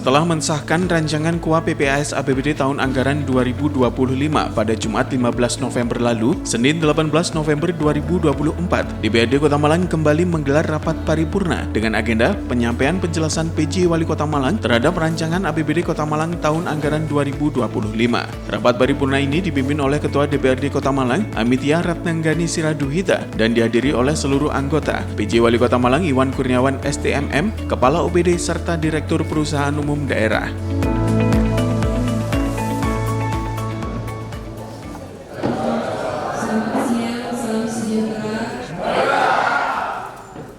Setelah mensahkan rancangan KUA PPAS APBD tahun anggaran 2025 pada Jumat 15 November lalu, Senin 18 November 2024, DPRD Kota Malang kembali menggelar rapat paripurna dengan agenda penyampaian penjelasan PJ Wali Kota Malang terhadap rancangan APBD Kota Malang tahun anggaran 2025. Rapat paripurna ini dipimpin oleh Ketua DPRD Kota Malang, Amitya Ratnanggani Siraduhita, dan dihadiri oleh seluruh anggota, PJ Wali Kota Malang Iwan Kurniawan STMM, Kepala OPD serta Direktur Perusahaan Umum Daerah. Selamat siang, salam sejahtera.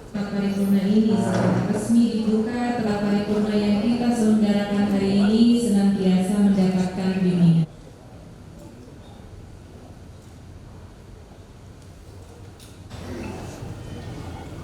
Rapat paripurna ini secara resmi dibuka. Rapat paripurna yang kita selenggarakan hari ini senantiasa mendapatkan bimbingan.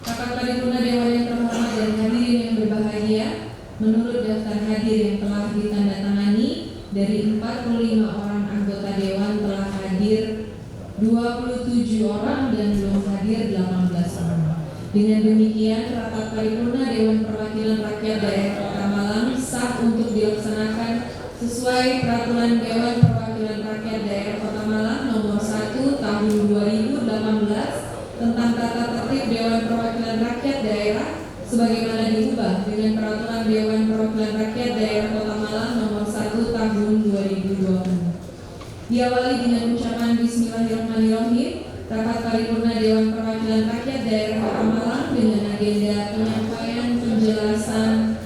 Rapat paripurna Dewan yang terhormat dan hadirin yang berbahagia, menurut daftar hadir yang telah ditandatangani, dari 45 orang anggota Dewan telah hadir 27 orang dan belum hadir 18 orang. Dengan demikian, rapat paripurna Dewan Perwakilan Rakyat Daerah Kota Malang sah untuk dilaksanakan sesuai Peraturan Dewan Perwakilan Rakyat Daerah Kota Malang Nomor 1 Tahun 2018 tentang tata tertib Dewan Perwakilan Rakyat Daerah sebagaimana diubah dengan Peraturan Dewan Perwakilan Rakyat Daerah Kota Malang Nomor 1 Tahun 2020. Diawali dengan ucapan Bismillahirrahmanirrahim. Rapat paripurna Dewan Perwakilan Rakyat Daerah Kota Malang dengan agenda penyampaian penjelasan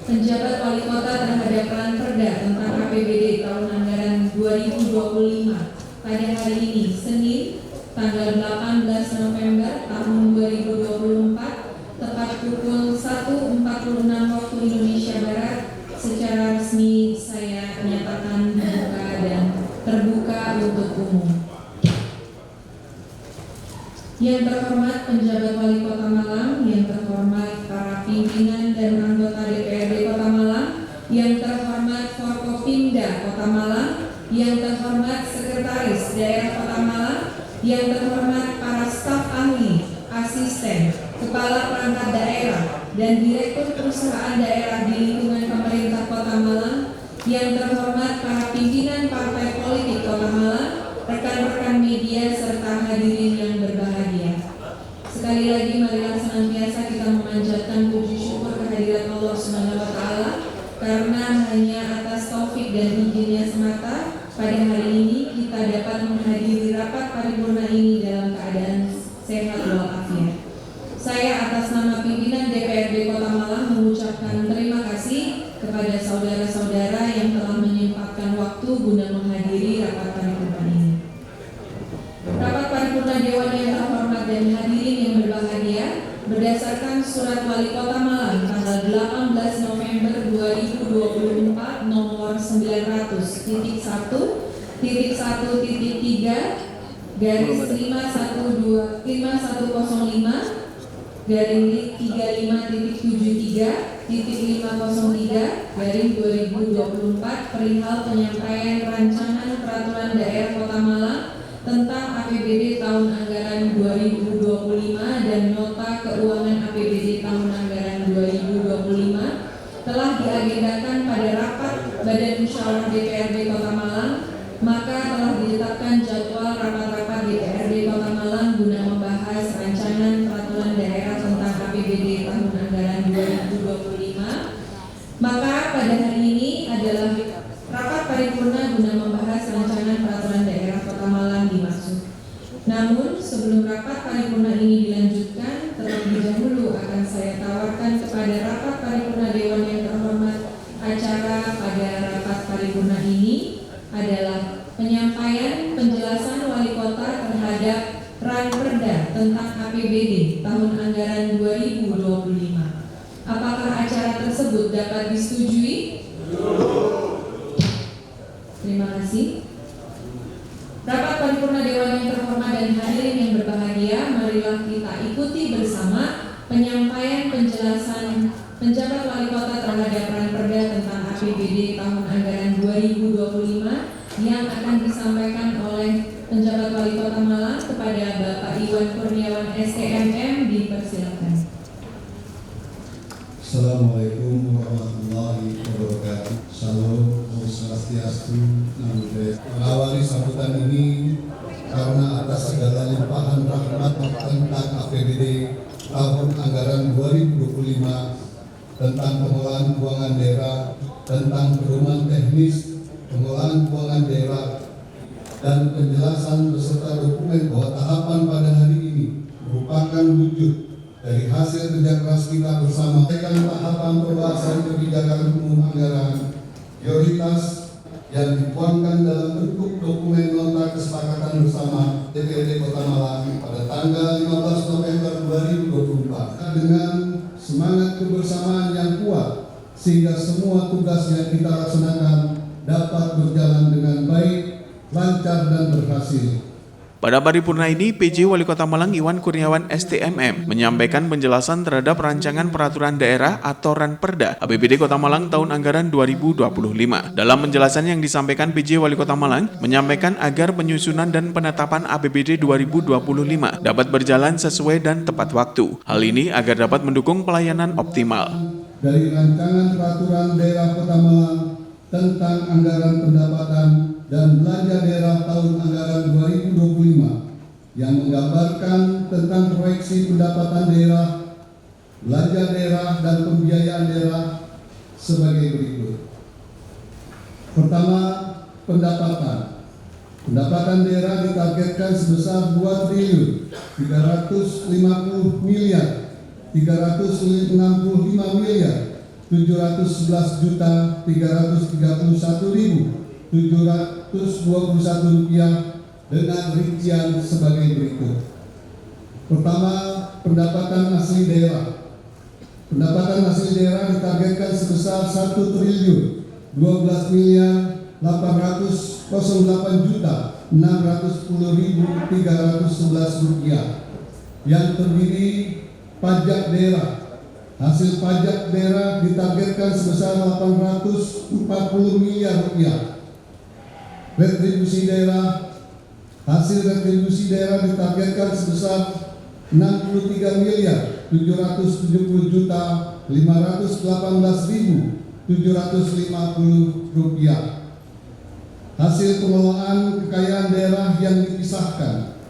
penjabat wali kota terhadap Ranperda tentang APBD tahun anggaran 2025 pada hari ini, Senin, tanggal 18 November tahun 2024, tepat pukul 1.46 waktu Indonesia Barat. Secara resmi saya menyatakan dibuka dan terbuka untuk umum. Yang terhormat penjabat wali kota Malang, yang terhormat para pimpinan dan anggota DPRD Kota Malang, yang terhormat Forkopimda Kota Malang, yang terhormat Sekretaris Daerah Kota Malang, yang terhormat para staf ahli, asisten, kepala perangkat daerah, dan direktur perusahaan daerah di lingkungan pemerintah Kota Malang, yang terhormat para pimpinan partai politik Kota Malang, rekan-rekan media serta hadirin yang berbahagia. Sekali lagi marilah senantiasa kita memanjatkan puji syukur kehadirat Allah SWT karena hanya atas taufik dan izinnya semata pada hari ini kita dapat menghadiri rapat paripurna ini dalam keadaan sehat walafiat. Saya atas nama pimpinan DPRD Kota Malang mengucapkan terima kasih kepada saudara-saudara yang telah menyempatkan waktu guna menghadiri rapat paripurna ini. Rapat paripurna Dewan yang terhormat dan hadirin yang berbahagia, berdasarkan Surat Wali Kota Malang tanggal 18 November 2024 nomor 900.1.1.3 garis 505 garing 35.73.503 garing 2024 perihal penyampaian rancangan peraturan daerah Kota Malang tentang APBD tahun anggaran 2025 dan nota keuangan APBD tahun anggaran 2025 telah diagendakan pada rapat Badan Musyawarah DPRD Kota Malang, maka telah ditetapkan jadwal rapat-rapat DPRD Kota Malang guna membahas rancangan peraturan daerah tentang APBD tahun anggaran 2025. Maka pada hari ini adalah rapat paripurna guna membahas rancangan peraturan daerah Kota Malang dimaksud. Namun sebelum rapat paripurna ini dilanjutkan, terlebih dahulu akan saya tawarkan kepada rapat paripurna Dewan yang terhormat acara pada rapat paripurna ini adalah penyampaian penjelasan wali kota terhadap Ranperda tentang APBD tahun anggaran 2025. Apakah acara tersebut dapat disetujui? Terima kasih. Rapat paripurna Dewan yang terhormat dan hadirin yang berbahagia, marilah kita ikuti bersama penyampaian penjelasan penjabat wali kota terhadap Ranperda tentang APBD tahun anggaran 2025 yang akan disampaikan oleh penjabat wali kota Malang kepada Bapak Iwan Kurniawan STMM. Dipersilakan. Assalamualaikum warahmatullahi wabarakatuh. Salam, Om Swastiastu, Namo Buddhaya. Mengawali sambutan ini karena atas segala limpahan rahmat tentang APBD tahun anggaran 2025, tentang pengelolaan keuangan daerah, tentang pedoman teknis pengelolaan keuangan daerah, dan penjelasan beserta dokumen bahwa tahapan pada hari ini merupakan wujud dari hasil kerja keras kita bersama. Tahapan pembahasan kebijakan umum anggaran prioritas yang dituangkan dalam bentuk dokumen nota kesepakatan bersama DPRD Kota Malang pada tanggal 15 November 2024 dengan semangat kebersamaan yang kuat sehingga semua tugas yang kita laksanakan dapat berjalan dengan baik, lancar dan berhasil. Pada paripurna ini, PJ Wali Kota Malang Iwan Kurniawan STMM menyampaikan penjelasan terhadap rancangan peraturan daerah atau Ranperda APBD Kota Malang tahun anggaran 2025. Dalam penjelasan yang disampaikan, PJ Wali Kota Malang menyampaikan agar penyusunan dan penetapan APBD 2025 dapat berjalan sesuai dan tepat waktu. Hal ini agar dapat mendukung pelayanan optimal. Dari rancangan peraturan daerah Kota Malang tentang anggaran pendapatan dan belanja daerah tahun anggaran 2025 yang menggambarkan tentang proyeksi pendapatan daerah, belanja daerah, dan pembiayaan daerah sebagai berikut. Pertama, pendapatan. Pendapatan daerah ditargetkan sebesar 2.350 miliar 365 miliar 711.331.721 rupiah dengan rincian sebagai berikut. Pertama, pendapatan asli daerah. Pendapatan asli daerah ditargetkan sebesar 1.012 miliar 808.610.311 rupiah yang terdiri pajak daerah. Hasil pajak daerah ditargetkan sebesar 840 miliar rupiah. Retribusi daerah, hasil retribusi daerah ditargetkan sebesar 63 miliar 770.518.750 rupiah. Hasil pengelolaan kekayaan daerah yang dipisahkan.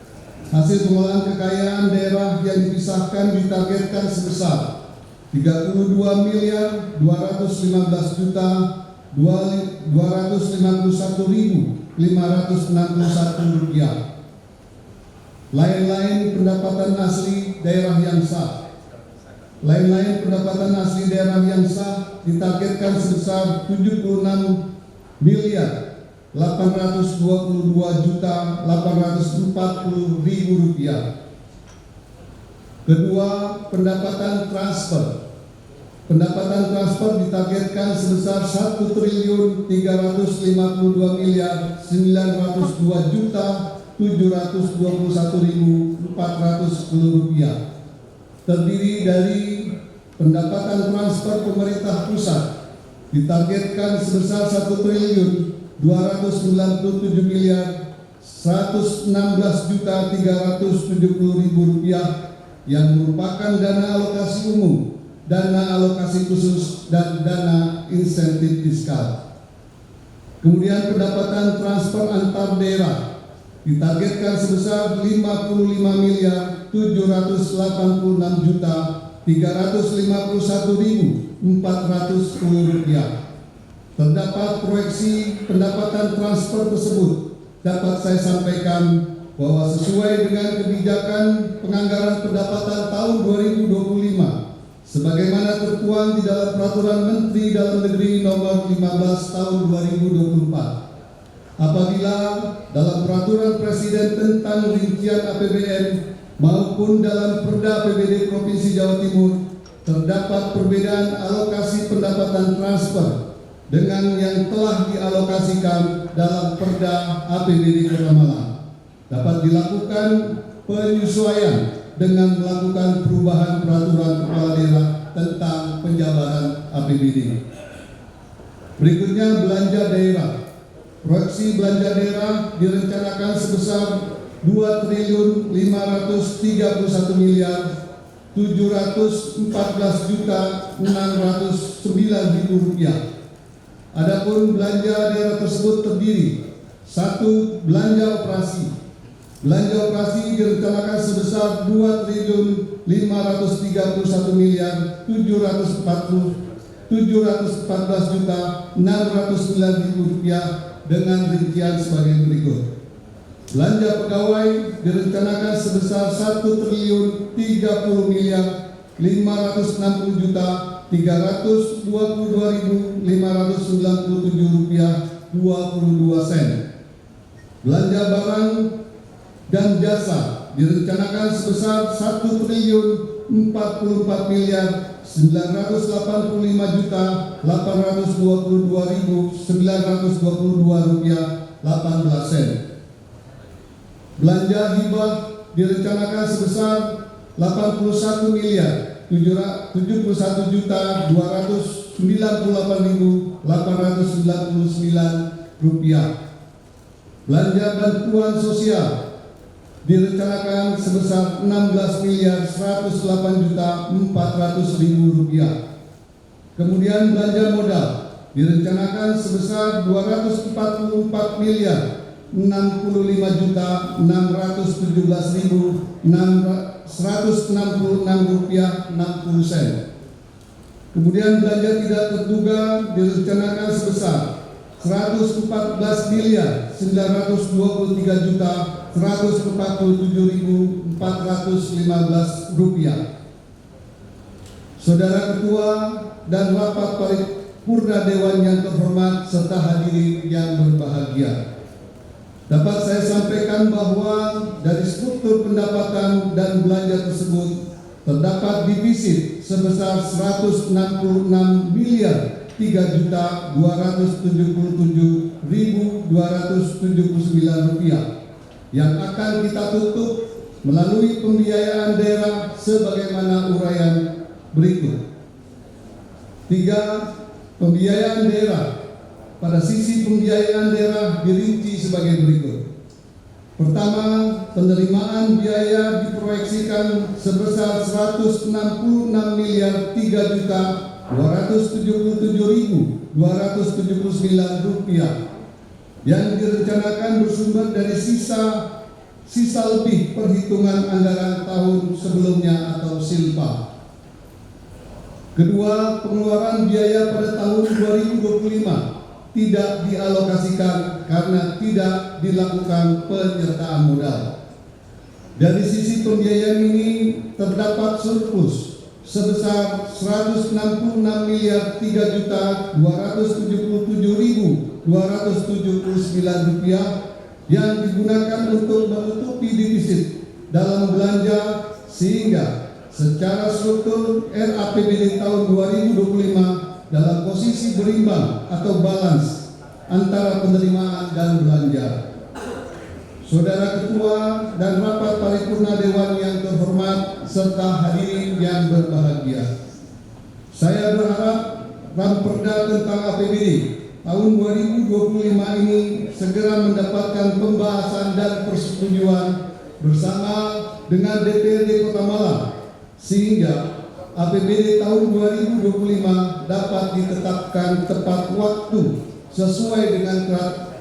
Hasil pengelolaan kekayaan daerah yang dipisahkan ditargetkan sebesar 32 miliar 215.251.561 rupiah. Lain-lain pendapatan asli daerah yang sah. Lain-lain pendapatan asli daerah yang sah ditargetkan sebesar 76 miliar 822.840.000 rupiah. Kedua, pendapatan transfer. Pendapatan transfer ditargetkan sebesar 1.352 miliar 902.721.410 rupiah. Terdiri dari pendapatan transfer pemerintah pusat ditargetkan sebesar 1.297 miliar 116.370.000 rupiah yang merupakan dana alokasi umum, dana alokasi khusus, dan dana insentif fiskal. Kemudian pendapatan transfer antar daerah ditargetkan sebesar 55 miliar 786.351.410 rupiah. Terdapat proyeksi pendapatan transfer tersebut dapat saya sampaikan bahwa sesuai dengan kebijakan penganggaran pendapatan tahun 2025 sebagaimana tertuang di dalam Peraturan Menteri Dalam Negeri Nomor 15 Tahun 2024. Apabila dalam Peraturan Presiden tentang rincian APBN maupun dalam Perda APBD Provinsi Jawa Timur terdapat perbedaan alokasi pendapatan transfer dengan yang telah dialokasikan dalam Perda APBD Kota Malang, dapat dilakukan penyesuaian dengan melakukan perubahan peraturan kepala daerah tentang penjabaran APBD. Berikutnya belanja daerah. Proyeksi belanja daerah direncanakan sebesar 2.531 miliar Rp714.609.000. Adapun belanja daerah tersebut terdiri: 1. Belanja operasi. Belanja operasi direncanakan sebesar Rp2.714.609.000 dengan rincian sebagai berikut. Belanja pegawai direncanakan sebesar Rp1.360.562.597 Belanja barang dan jasa direncanakan sebesar Rp1.495.822.922.18. Belanja hibah direncanakan sebesar Rp81.798.899. Belanja bantuan sosial direncanakan sebesar Rp16.108.400.000. Kemudian belanja modal direncanakan sebesar Rp245.665.166.60. Kemudian belanja tidak terduga direncanakan sebesar Rp114.929.147.415. Saudara Ketua dan rapat paripurna Dewan yang terhormat serta hadirin yang berbahagia, dapat saya sampaikan bahwa dari struktur pendapatan dan belanja tersebut terdapat defisit sebesar Rp166.377.279 yang akan kita tutup melalui pembiayaan daerah sebagaimana uraian berikut. 3. Pembiayaan daerah. Pada sisi pembiayaan daerah dirinci sebagai berikut. Pertama, penerimaan biaya diproyeksikan sebesar Rp166.337.279 yang direncanakan bersumber dari sisa lebih perhitungan anggaran tahun sebelumnya atau silpa. Kedua, pengeluaran biaya pada tahun 2025 tidak dialokasikan karena tidak dilakukan penyertaan modal. Dari sisi pembiayaan ini terdapat surplus sebesar Rp166.337.279 yang digunakan untuk menutupi defisit dalam belanja, sehingga secara struktur RAPBD tahun 2025 dalam posisi berimbang atau balance antara penerimaan dan belanja. Saudara Ketua dan rapat paripurna Dewan yang terhormat serta hadirin yang berbahagia, saya berharap Ramperda tentang APBD tahun 2025 ini segera mendapatkan pembahasan dan persetujuan bersama dengan DPRD Kota Malang, sehingga APBD tahun 2025 dapat ditetapkan tepat waktu sesuai dengan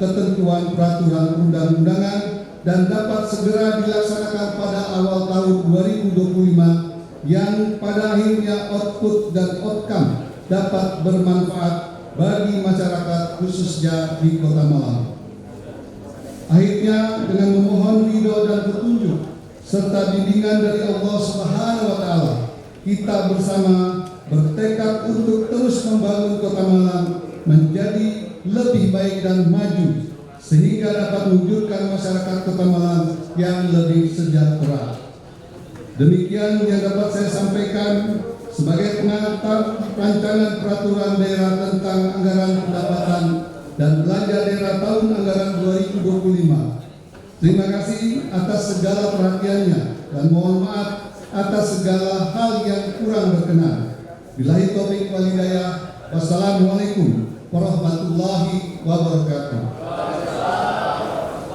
ketentuan peraturan undang-undangan dan dapat segera dilaksanakan pada awal tahun 2025 yang pada akhirnya output dan outcome dapat bermanfaat bagi masyarakat khususnya di Kota Malang. Akhirnya dengan memohon ridho dan petunjuk serta bimbingan dari Allah Subhanahu wa Ta'ala, kita bersama bertekad untuk terus membangun Kota Malang menjadi lebih baik dan maju, sehingga dapat mewujudkan masyarakat Kota Malang yang lebih sejahtera. Demikian yang dapat saya sampaikan sebagai pengantar rancangan peraturan daerah tentang anggaran pendapatan dan belanja daerah tahun anggaran 2025. Terima kasih atas segala perhatiannya dan mohon maaf atas segala hal yang kurang berkenan. Billahi taufiq wal hidayah. Wassalamualaikum warahmatullahi wabarakatuh.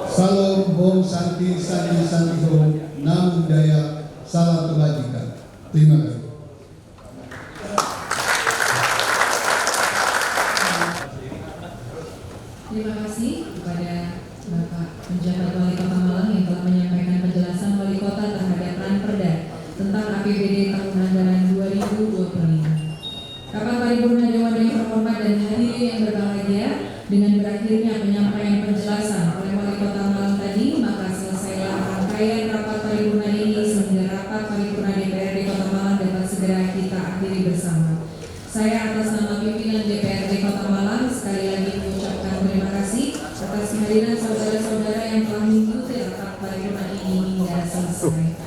Salam, Om Santi, Santi, Santi, Om, Namo Buddhaya, salam kebajikan. Terima kasih. Terima kasih kepada Bapak Penjabat Wali Kota Malang yang telah menyampaikan penjelasan Wali Kota terhadap Ranperda tentang APBD tahun anggaran 2025. Rapat Paripurna Dewan yang terhormat dan hadirin yang berbahagia, dengan berakhirnya penyampaian penjelasan oleh Wali Kota Malang tadi, maka selesailah rangkaian rapat paripurna ini sehingga rapat paripurna DPRD Kota Malang dapat segera kita akhiri bersama. Saya atas nama pimpinan DPRD Kota Malang sekali lagi mengucapkan terima kasih atas kehadiran saudara-saudara yang telah mengikuti rapat paripurna ini hingga selesai.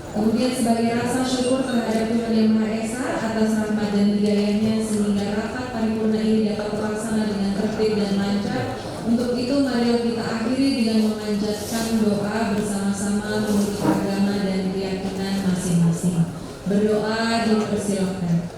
Kemudian sebagai rasa syukur terhadap Tuhan Yang Maha Esa atas rahmat dan hidayahnya sehingga rapat paripurna ini dapat terlaksana dengan tertib dan lancar. Untuk itu marilah kita akhiri dengan memanjatkan doa bersama-sama menurut agama dan keyakinan masing-masing. Berdoa dipersilakan.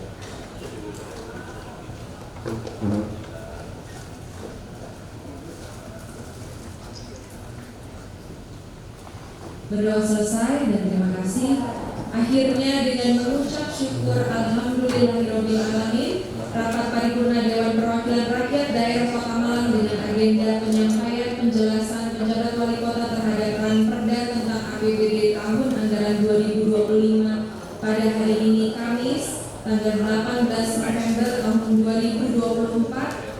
Berdoa selesai dan terima kasih. Akhirnya dengan mengucap syukur alhamdulillahirobbilalamin, rapat paripurna Dewan Perwakilan Rakyat Daerah Kota Malang dengan agenda penyampaian penjelasan penjabat wali kota terhadap Ranperda tentang APBD tahun anggaran 2025 pada hari ini Kamis tanggal 18 November tahun 2024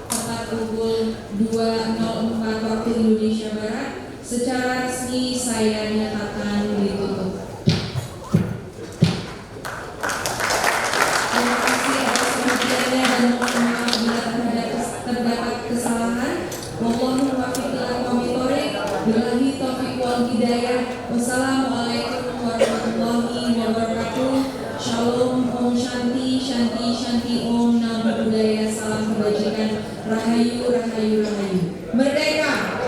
tepat pukul 2.04 waktu Indonesia Barat. Secara resmi saya nyatakan ditutup. Terima kasih atas perhatiannya dan mohon maaf bila terdapat kesalahan. Wallahu muwaffiq ila aqwamit thoriq. Billahi taufiq wal hidayah. Wassalamualaikum warahmatullahi wabarakatuh. Shalom, Om Shanti, Shanti, Shanti, Om Namo Buddhaya, salam kebajikan, Rahayu, Rahayu, Rahayu. Merdeka!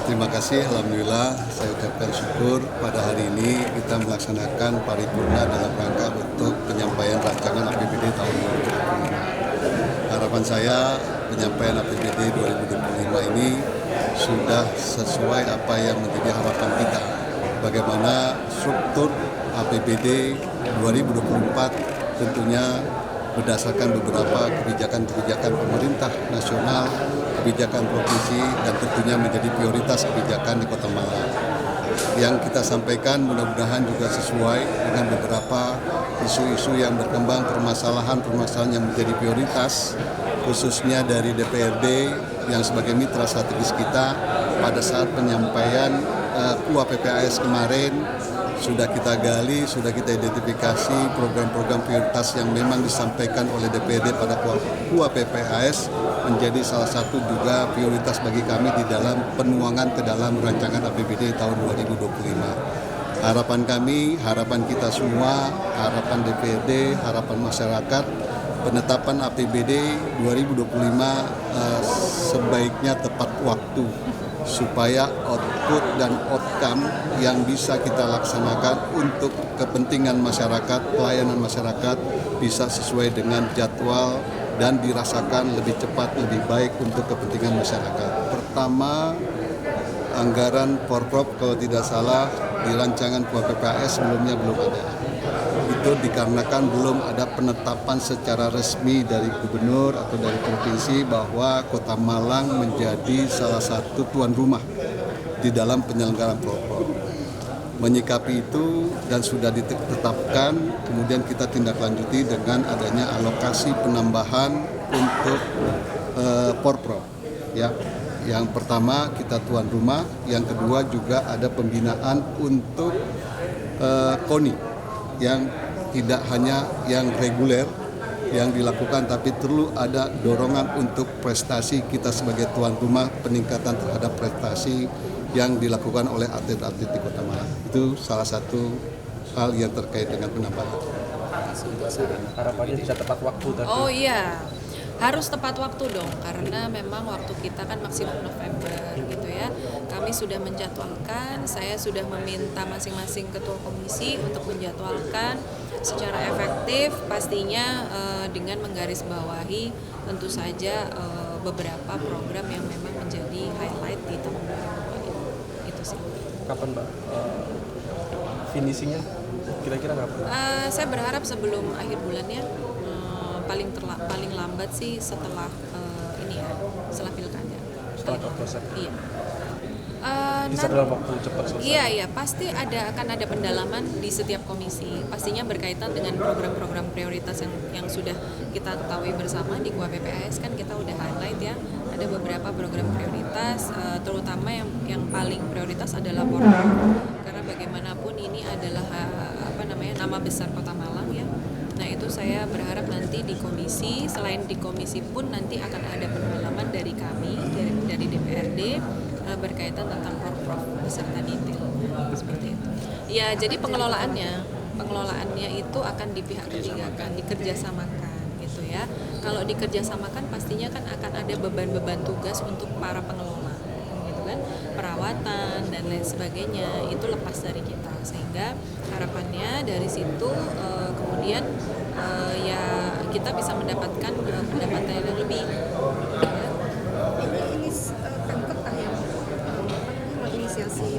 Terima kasih, Alhamdulillah saya ucapkan syukur pada hari ini kita melaksanakan paripurna dalam rangka untuk penyampaian rancangan APBD tahun 2025. Harapan saya penyampaian APBD 2025 ini sudah sesuai apa yang menjadi harapan kita. Bagaimana struktur APBD 2024 tentunya berdasarkan beberapa kebijakan-kebijakan pemerintah nasional, kebijakan provinsi, dan tentunya menjadi prioritas kebijakan di Kota Malang. Yang kita sampaikan mudah-mudahan juga sesuai dengan beberapa isu-isu yang berkembang, permasalahan-permasalahan yang menjadi prioritas, khususnya dari DPRD yang sebagai mitra strategis kita pada saat penyampaian KUA-PPAS kemarin. Sudah kita gali, sudah kita identifikasi program-program prioritas yang memang disampaikan oleh DPRD pada KUA-PPAS menjadi salah satu juga prioritas bagi kami di dalam penuangan ke dalam rancangan APBD tahun 2025. Harapan kami, harapan kita semua, harapan DPRD, harapan masyarakat, penetapan APBD 2025 sebaiknya tepat waktu, supaya output dan outcome yang bisa kita laksanakan untuk kepentingan masyarakat, pelayanan masyarakat bisa sesuai dengan jadwal dan dirasakan lebih cepat, lebih baik untuk kepentingan masyarakat. Pertama, anggaran Porprov kalau tidak salah di rancangan KUA-PPAS sebelumnya belum ada. Itu dikarenakan belum ada penetapan secara resmi dari gubernur atau dari provinsi bahwa Kota Malang menjadi salah satu tuan rumah di dalam penyelenggaraan Porprov. Menyikapi itu dan sudah ditetapkan, kemudian kita tindak lanjuti dengan adanya alokasi penambahan untuk Porprov. Ya, yang pertama kita tuan rumah, yang kedua juga ada pembinaan untuk KONI yang tidak hanya yang reguler yang dilakukan, tapi perlu ada dorongan untuk prestasi kita sebagai tuan rumah, peningkatan terhadap prestasi yang dilakukan oleh atlet-atlet di Kota Malang. Itu salah satu hal yang terkait dengan penambahan. Harapannya bisa tepat waktu. Oh iya, Harus tepat waktu dong, karena memang waktu kita kan maksimum November gitu ya. Kami sudah menjadwalkan, saya sudah meminta masing-masing ketua komisi untuk menjadwalkan secara efektif, pastinya dengan menggarisbawahi tentu saja beberapa program yang memang menjadi highlight di tahun 2022 itu sih. Kapan Mbak finishingnya? Kira-kira kapan? Saya berharap sebelum akhir bulannya, paling lambat sih setelah ini ya, setelah pilkada. Setelah Kapolsek. Iya. Bisa dalam waktu cepat selesai. Iya, pasti akan ada pendalaman di setiap komisi. Pastinya berkaitan dengan program-program prioritas yang sudah kita ketahui bersama di KUA PPAS, kan kita udah highlight ya. Ada beberapa program prioritas, terutama yang paling prioritas adalah Porprov. Karena bagaimanapun ini adalah nama besar Kota Malang ya. Nah itu saya berharap nanti di komisi, selain di komisi pun nanti akan ada pendalaman dari kami, dari DPRD berkaitan tentang Porprov beserta detail seperti itu. Ya jadi pengelolaannya itu akan di pihak ketiga kan, dikerjasamakan gitu ya. Kalau dikerjasamakan pastinya kan akan ada beban-beban tugas untuk para pengelola gitu kan, perawatan dan lain sebagainya itu lepas dari kita, sehingga harapannya dari situ kemudian ya kita bisa mendapatkan pendapatan yang lebih. Ini Pemkot yang menginisiasi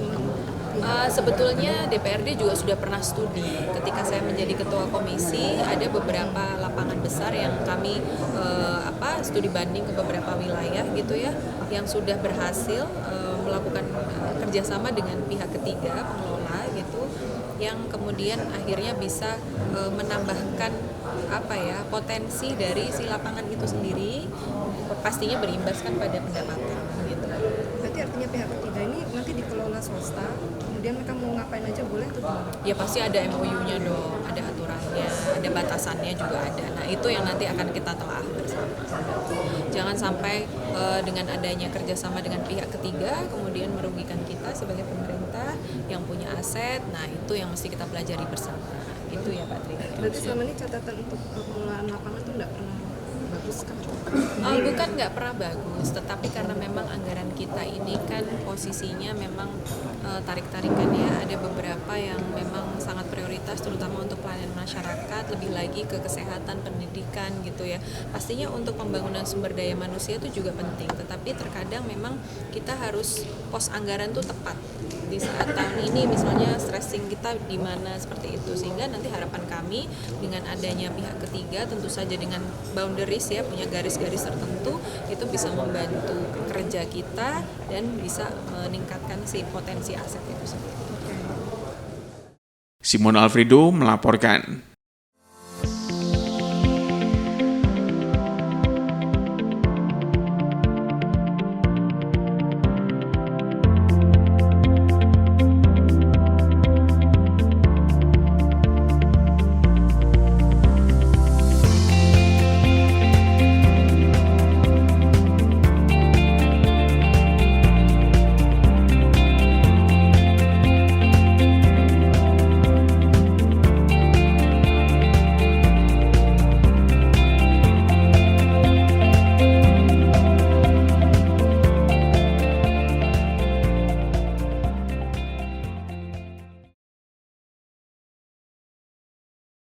sebetulnya DPRD juga sudah pernah studi. Ketika saya menjadi ketua komisi, ada beberapa lapangan besar yang kami studi banding ke beberapa wilayah gitu ya, yang sudah berhasil melakukan kerjasama dengan pihak ketiga pengelola gitu, yang kemudian akhirnya bisa menambahkan potensi dari si lapangan itu sendiri, pastinya berimbas kan pada pendapatan gitu. Berarti artinya pihak ketiga ini nanti dikelola swasta, kemudian mereka mau ngapain aja boleh tuh? Ya pasti ada MOU-nya dong, ada aturannya, ada batasannya juga ada. Nah itu yang nanti akan kita telah bersama. Jangan sampai dengan adanya kerjasama dengan pihak ketiga kemudian merugikan kita sebagai pemerintah yang punya aset. Nah itu yang mesti kita pelajari bersama. Itu ya Pak Tri. Berarti selama ini catatan untuk pengelolaan lapangan itu nggak pernah bagus kan? Bukan nggak pernah bagus, tetapi karena memang anggaran kita ini kan posisinya memang tarik-tarikan ya, ada beberapa yang memang sangat prioritas terutama untuk pelayanan masyarakat, lebih lagi ke kesehatan, pendidikan gitu ya. Pastinya untuk pembangunan sumber daya manusia itu juga penting, tetapi terkadang memang kita harus pos anggaran tuh tepat di saat tahun ini misalnya stressing kita di mana seperti itu, sehingga nanti harapan kami dengan adanya pihak ketiga tentu saja dengan boundaries ya, punya garis-garis tertentu, itu bisa membantu kerja kita dan bisa meningkatkan si potensi aset itu sendiri. Simon Alfredo melaporkan.